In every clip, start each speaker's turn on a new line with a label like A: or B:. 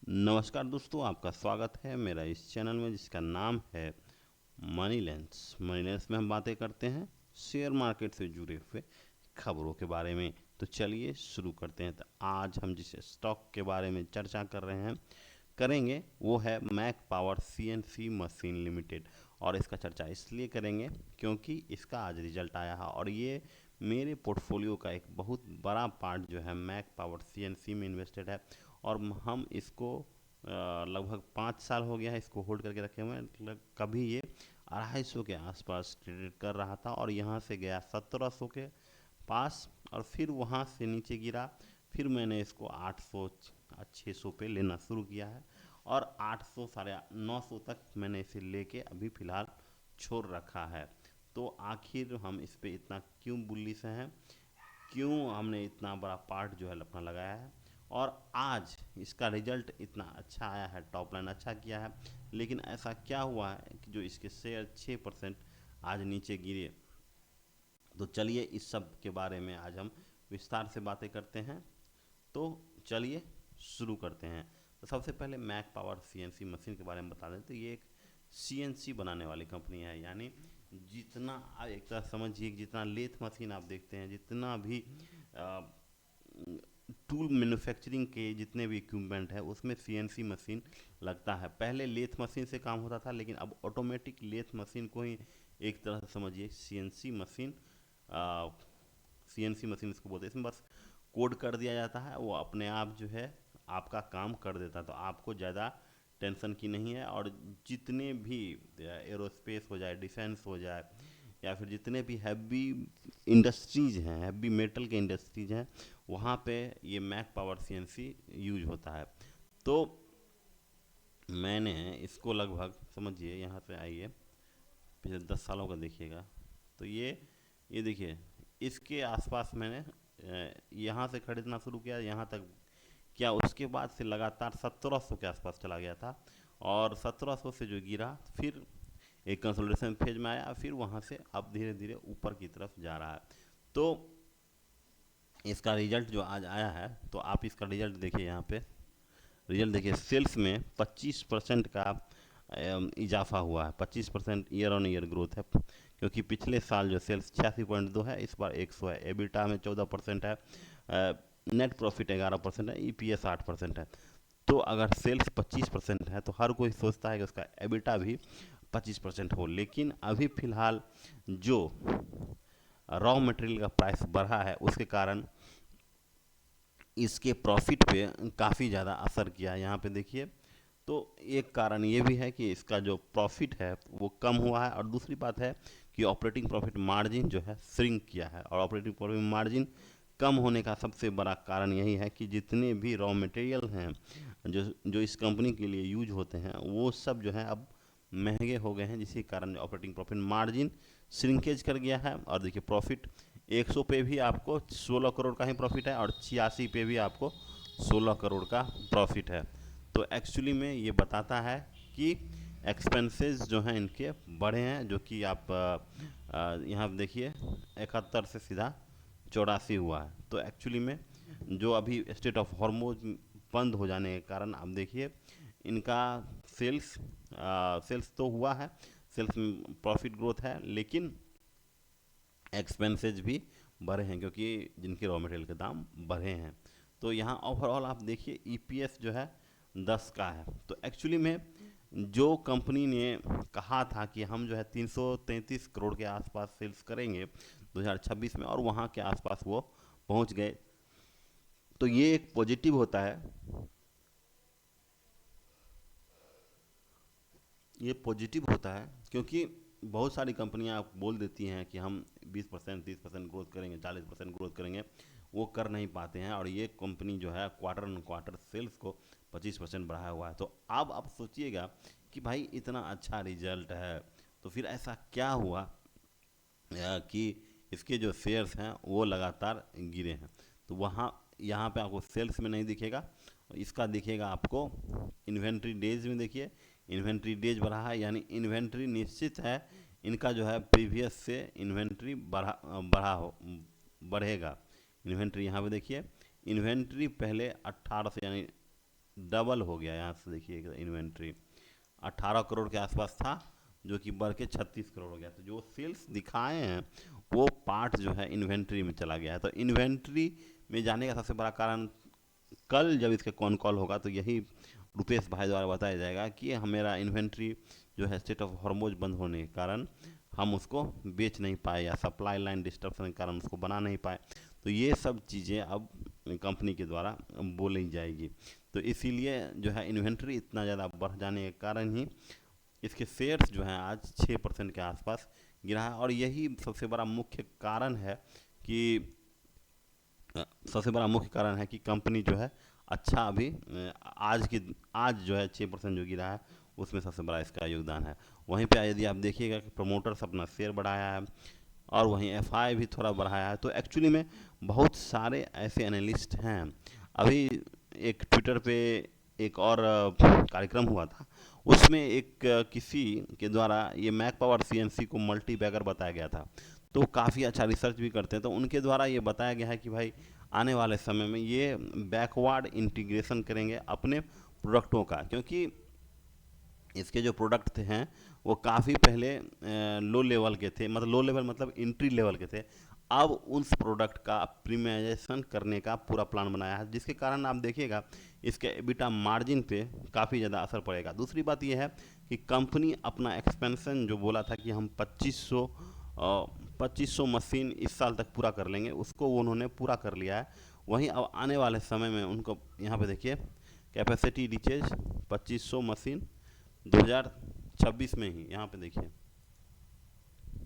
A: नमस्कार दोस्तों, आपका स्वागत है मेरा इस चैनल में जिसका नाम है मनी लेंस। मनी लेंस में हम बातें करते हैं शेयर मार्केट से जुड़े हुए खबरों के बारे में। तो चलिए शुरू करते हैं। तो आज हम जिस स्टॉक के बारे में चर्चा कर रहे हैं करेंगे वो है Macpower CNC machine limited. और इसका चर्चा इसलिए करेंगे क्योंकि इसका आज रिजल्ट आया है और ये मेरे पोर्टफोलियो का एक बहुत बड़ा पार्ट जो है मैक पावर सीएनसी में इन्वेस्टेड है। और हम इसको लगभग 5 साल हो गया है इसको होल्ड करके रखे हुए हैं। मतलब कभी ये 250 के आसपास ट्रेड कर रहा था और यहाँ से गया 1700 के पास और फिर वहाँ से नीचे गिरा। फिर मैंने इसको 800 600 पे लेना शुरू किया है और 800 साढ़े 900 तक मैंने इसे लेके अभी फ़िलहाल छोड़ रखा है। तो आखिर हम इस पे इतना क्यों बुलिश हैं, क्यों हमने इतना बड़ा पार्ट जो है अपना लगाया है और आज इसका रिजल्ट इतना अच्छा आया है, टॉप लाइन अच्छा किया है। लेकिन ऐसा क्या हुआ है कि जो इसके शेयर 6% आज नीचे गिरे। तो चलिए इस सब के बारे में आज हम विस्तार से बातें करते हैं। तो चलिए शुरू करते हैं। तो सबसे पहले मैक पावर सीएनसी मशीन के बारे में बता दें। तो ये एक सीएनसी बनाने वाली कंपनी है, यानी जितना आप एक तरह समझिए कि जितना लेथ मशीन आप देखते हैं, जितना भी टूल मैन्युफैक्चरिंग के जितने भी इक्विपमेंट है उसमें सीएनसी मशीन लगता है। पहले लेथ मशीन से काम होता था लेकिन अब ऑटोमेटिक लेथ मशीन को ही एक तरह से समझिए सीएनसी मशीन, सीएनसी मशीन इसको बोलते हैं। इसमें बस कोड कर दिया जाता है, वो अपने आप जो है आपका काम कर देता है। तो आपको ज़्यादा टेंशन की नहीं है। और जितने भी एरोस्पेस हो जाए, डिफेंस हो जाए, या फिर जितने भी हैवी इंडस्ट्रीज़ हैं, हैवी मेटल के इंडस्ट्रीज़ हैं, वहाँ पे ये मैक पावर सीएनसी यूज होता है। तो मैंने इसको लगभग समझिए, यहाँ से आइए पिछले 10 सालों का देखिएगा। तो ये देखिए इसके आसपास मैंने यहाँ से खरीदना शुरू किया, यहाँ तक किया। उसके बाद से लगातार 1700 के आसपास चला गया था और 1700 से जो गिरा फिर एक कंसोलिडेशन फेज में आया, फिर वहाँ से अब धीरे धीरे ऊपर की तरफ जा रहा है। तो इसका रिजल्ट जो आज आया है, तो आप इसका रिजल्ट देखिए। यहाँ पे रिजल्ट देखिए, सेल्स में 25% का इजाफा हुआ है। 25% ईयर ऑन ईयर ग्रोथ है, क्योंकि पिछले साल जो सेल्स 86.2 है, इस बार 100 है। एबिटा में 14% है, नेट प्रॉफिट 11% है, ईपीएस 8% है। तो अगर सेल्स 25% है तो हर कोई सोचता है कि उसका एबिटा भी 25% हो। लेकिन अभी फ़िलहाल जो रॉ मटेरियल का प्राइस बढ़ा है उसके कारण इसके प्रॉफिट पे काफ़ी ज़्यादा असर किया है। यहाँ पे देखिए, तो एक कारण ये भी है कि इसका जो प्रॉफिट है वो कम हुआ है और दूसरी बात है कि ऑपरेटिंग प्रॉफिट मार्जिन जो है श्रिंक किया है। और ऑपरेटिंग प्रॉफिट मार्जिन कम होने का सबसे बड़ा कारण यही है कि जितने भी रॉ मटेरियल हैं जो जो इस कंपनी के लिए यूज होते हैं वो सब जो है अब महंगे हो गए हैं, जिसके कारण ऑपरेटिंग प्रॉफिट मार्जिन श्रिंकेज कर गया है। और देखिए प्रॉफिट 100 पे भी आपको 16 करोड़ का ही प्रॉफिट है और 86 पे भी आपको 16 करोड़ का प्रॉफिट है। तो एक्चुअली में ये बताता है कि एक्सपेंसेस जो हैं इनके बढ़े हैं, जो कि आप यहाँ देखिए 71 से सीधा 84 हुआ है। तो एक्चुअली में जो अभी स्टेट ऑफ हॉर्मोज बंद हो जाने के कारण आप देखिए इनका सेल्स सेल्स तो हुआ है, सेल्स में प्रॉफिट ग्रोथ है, लेकिन एक्सपेंसेज भी बढ़े हैं क्योंकि जिनके रॉ मटेरियल के दाम बढ़े हैं। तो यहाँ ओवरऑल आप देखिए ईपीएस जो है 10 का है। तो एक्चुअली में जो कंपनी ने कहा था कि हम जो है 333 करोड़ के आसपास सेल्स करेंगे 2026 में, और वहाँ के आसपास वो पहुँच गए। तो ये एक पॉजिटिव होता है, ये पॉजिटिव होता है क्योंकि बहुत सारी कंपनियां बोल देती हैं कि हम 20% 30% ग्रोथ करेंगे, 40% ग्रोथ करेंगे, वो कर नहीं पाते हैं। और ये कंपनी जो है क्वार्टर ऑन क्वार्टर सेल्स को 25% बढ़ाया हुआ है। तो अब आप सोचिएगा कि भाई इतना अच्छा रिजल्ट है, तो फिर ऐसा क्या हुआ कि इसके जो शेयर्स हैं वो लगातार गिरे हैं। तो वहाँ यहाँ पे आपको सेल्स में नहीं दिखेगा, इसका दिखेगा आपको इन्वेंट्री डेज में। देखिए इन्वेंट्री डेज बढ़ा है, यानी इन्वेंट्री निश्चित है इनका जो है प्रीवियस से इन्वेंट्री बढ़ेगा। इन्वेंट्री यहाँ पे देखिए, इन्वेंट्री पहले 1800 यानी डबल हो गया। यहाँ से देखिए इन्वेंट्री 18 करोड़ के आसपास था, जो कि बढ़ के 36 करोड़ हो गया। तो जो सेल्स दिखाए हैं वो पार्ट जो है इन्वेंट्री में चला गया है। तो इन्वेंट्री में जाने का सबसे बड़ा कारण कल जब इसका कॉन कॉल होगा तो यही रुपेश भाई द्वारा बताया जाएगा कि मेरा इन्वेंट्री जो है स्टेट ऑफ हॉर्मोज बंद होने के कारण हम उसको बेच नहीं पाए, या सप्लाई लाइन डिस्टर्बन के कारण उसको बना नहीं पाए। तो ये सब चीज़ें अब कंपनी के द्वारा बोली जाएगी। तो इसीलिए जो है इन्वेंट्री इतना ज़्यादा बढ़ जाने के कारण ही इसके शेयर्स जो हैं आज 6% के आसपास गिरा है। और यही सबसे बड़ा मुख्य कारण है कि सबसे बड़ा मुख्य कारण है कि कंपनी जो है अच्छा अभी आज जो है 6% जो गिरा है उसमें सबसे बड़ा इसका योगदान है। वहीं पे यदि आप देखिएगा कि प्रमोटर्स अपना शेयर बढ़ाया है और वहीं एफआई भी थोड़ा बढ़ाया है। तो एक्चुअली में बहुत सारे ऐसे एनालिस्ट हैं। अभी एक ट्विटर पे एक और कार्यक्रम हुआ था, उसमें एक किसी के द्वारा ये मैक पावर सीएनसी को मल्टी बैगर बताया गया था। तो काफ़ी अच्छा रिसर्च भी करते हैं। तो उनके द्वारा ये बताया गया है कि भाई आने वाले समय में ये बैकवर्ड इंटीग्रेशन करेंगे अपने प्रोडक्टों का, क्योंकि इसके जो प्रोडक्ट हैं वो काफ़ी पहले लो लेवल के थे, मतलब लो लेवल मतलब एंट्री लेवल के थे। अब उस प्रोडक्ट का प्रीमियमाइजेशन करने का पूरा प्लान बनाया है, जिसके कारण आप देखिएगा इसके एबिटा मार्जिन पे काफ़ी ज़्यादा असर पड़ेगा। दूसरी बात यह है कि कंपनी अपना एक्सपेंशन जो बोला था कि हम 2500 मशीन इस साल तक पूरा कर लेंगे, उसको उन्होंने पूरा कर लिया है। वहीं अब आने वाले समय में उनको यहाँ पे देखिए कैपेसिटी रीचेज 2500 मशीन 2026 में ही, यहाँ पे देखिए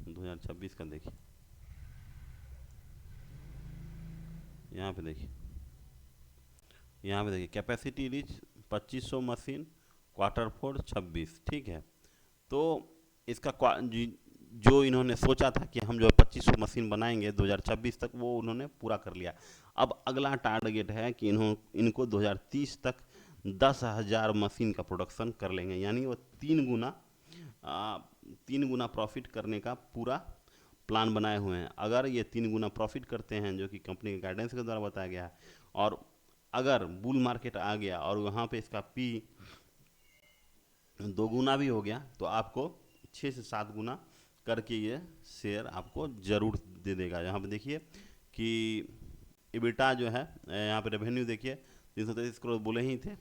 A: 2026 का देखिए, यहाँ पे देखिए, यहाँ पे देखिए कैपेसिटी रीच 2500 मशीन Q4 26, ठीक है। तो इसका जो इन्होंने सोचा था कि हम जो 2500 मशीन बनाएंगे 2026 तक, वो उन्होंने पूरा कर लिया। अब अगला टारगेट है कि इनको 2030 तक 10,000 मशीन का प्रोडक्शन कर लेंगे, यानी वो 3 गुना प्रॉफिट करने का पूरा प्लान बनाए हुए हैं। अगर ये 3 गुना प्रॉफिट करते हैं, जो कि कंपनी के गाइडेंस के द्वारा बताया गया है, और अगर बुल मार्केट आ गया और वहाँ पे इसका पी 2 गुना भी हो गया, तो आपको 6 से 7 गुना करके ये शेयर आपको ज़रूर दे देगा। यहाँ पे देखिए कि इबिटा जो है, यहाँ पे रेवेन्यू देखिए 333 करोड़ बोले ही थे,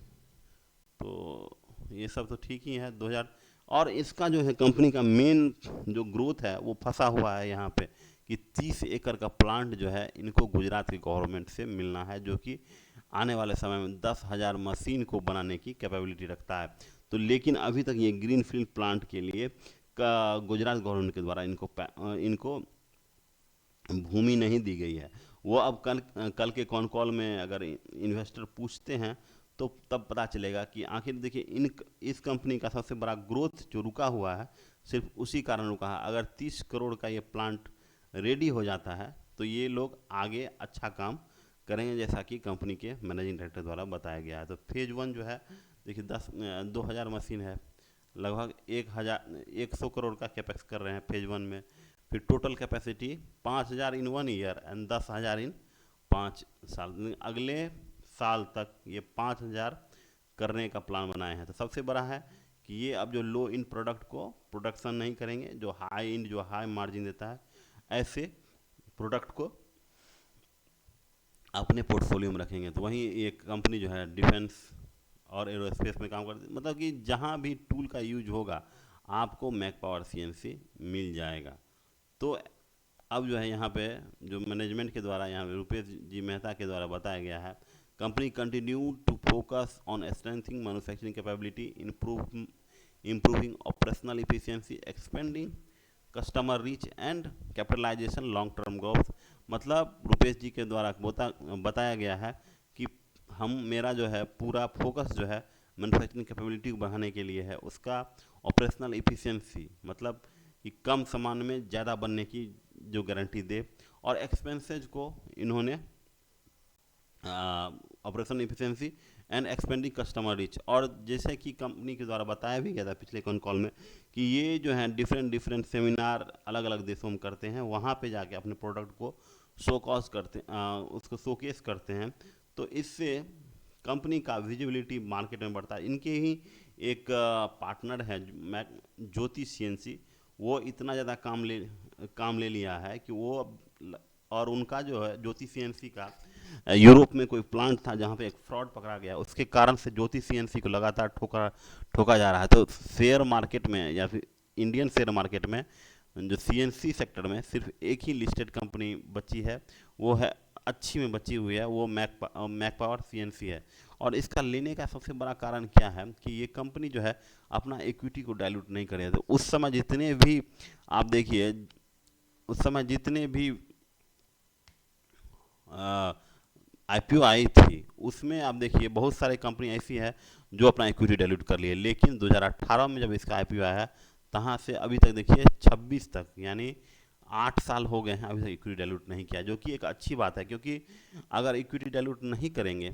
A: तो ये सब तो ठीक ही है 2000। और इसका जो है कंपनी का मेन जो ग्रोथ है वो फंसा हुआ है यहाँ पे कि 30 एकड़ का प्लांट जो है इनको गुजरात की गवर्नमेंट से मिलना है, जो कि आने वाले समय में 10,000 मशीन को बनाने की कैपेबिलिटी रखता है। तो लेकिन अभी तक ये ग्रीनफील्ड प्लांट के लिए गुजरात गवर्नमेंट के द्वारा इनको भूमि नहीं दी गई है। वो अब कल के कॉन कॉल में अगर इन्वेस्टर पूछते हैं तो तब पता चलेगा कि आखिर देखिए इस कंपनी का सबसे बड़ा ग्रोथ जो रुका हुआ है सिर्फ उसी कारण रुका है। अगर 30 करोड़ का ये प्लांट रेडी हो जाता है तो ये लोग आगे अच्छा काम करेंगे, जैसा कि कंपनी के मैनेजिंग डायरेक्टर द्वारा बताया गया है। तो फेज 1 जो है देखिए 2000 मशीन है, लगभग 100 करोड़ का कैपेक्स कर रहे हैं फेज 1 में। फिर total capacity 5,000 in 1 year and 10,000 इन 5 साल। अगले साल तक ये 5,000 करने का प्लान बनाए हैं। तो सबसे बड़ा है कि ये अब जो लो इन प्रोडक्ट को प्रोडक्शन नहीं करेंगे, जो हाई इन जो हाई मार्जिन देता है ऐसे प्रोडक्ट को अपने पोर्टफोलियो में रखेंगे। तो वहीं ये कंपनी जो है डिफेंस और एरोस्पेस में काम करती है, मतलब कि जहाँ भी टूल का यूज होगा आपको मैक पावर सीएनसी मिल जाएगा। तो अब जो है यहाँ पे जो मैनेजमेंट के द्वारा यहाँ रुपेश जी मेहता के द्वारा बताया गया है, company continue to focus on strengthening manufacturing capability, improving operational efficiency, expanding customer reach and capitalisation long term growth. मतलब रुपेश जी के द्वारा बताया गया है कि मेरा जो है पूरा फोकस जो है मैन्युफैक्चरिंग कैपेबिलिटी को बढ़ाने के लिए है, उसका ऑपरेशनल इफिशियंसी मतलब कि कम सामान में ज़्यादा बनने की जो गारंटी दे, और एक्सपेंसेज को इन्होंने operation efficiency and expanding customer reach. और जैसे कि कंपनी के द्वारा बताया भी गया था पिछले कॉन कॉल में कि ये जो है डिफरेंट सेमिनार अलग अलग देशों में करते हैं, वहाँ पे जाके अपने प्रोडक्ट को उसको शोकेस करते हैं। तो इससे कंपनी का विजिबिलिटी मार्केट में बढ़ता है। इनके ही एक पार्टनर है ज्योति सीएनसी, वो इतना ज़्यादा काम ले लिया है कि वो और उनका जो है ज्योति सीएनसी का यूरोप में कोई प्लांट था जहाँ पे एक फ्रॉड पकड़ा गया, उसके कारण से ज्योति सीएनसी को लगातार ठोका जा रहा है। तो शेयर मार्केट में या फिर इंडियन शेयर मार्केट में जो सीएनसी सेक्टर में सिर्फ एक ही लिस्टेड कंपनी बची है, वो है अच्छी में बची हुई है, वो मैक पावर सीएनसी है। और इसका लेने का सबसे बड़ा कारण क्या है कि ये कंपनी जो है अपना इक्विटी को डाइल्यूट नहीं करे। तो उस समय जितने भी आप देखिए, उस समय जितने भी आईपीओ आई थी उसमें आप देखिए बहुत सारी कंपनी ऐसी है जो अपना इक्विटी डाइल्यूट कर लिए, लेकिन 2018 में जब इसका आईपीओ आया है तहाँ से अभी तक देखिए 26 तक, यानी 8 साल हो गए हैं, अभी तक इक्विटी डाइल्यूट नहीं किया, जो कि एक अच्छी बात है। क्योंकि अगर इक्विटी डाइल्यूट नहीं करेंगे,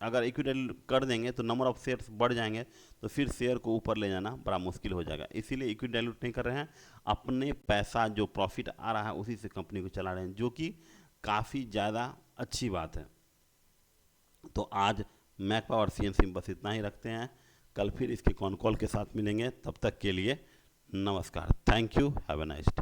A: अगर इक्विटी डाइल्यूट कर देंगे तो नंबर ऑफ शेयर्स बढ़ जाएंगे, तो फिर शेयर को ऊपर ले जाना बड़ा मुश्किल हो जाएगा। इसीलिए इक्विटी डाइल्यूट नहीं कर रहे हैं, अपने पैसा जो प्रॉफिट आ रहा है उसी से कंपनी को चला रहे हैं, जो कि काफ़ी ज़्यादा अच्छी बात है। तो आज मैक पावर सीएनसी में बस इतना ही रखते हैं, कल फिर इसके कॉन कॉल के साथ मिलेंगे, तब तक के लिए नमस्कार, thank you, have a nice day.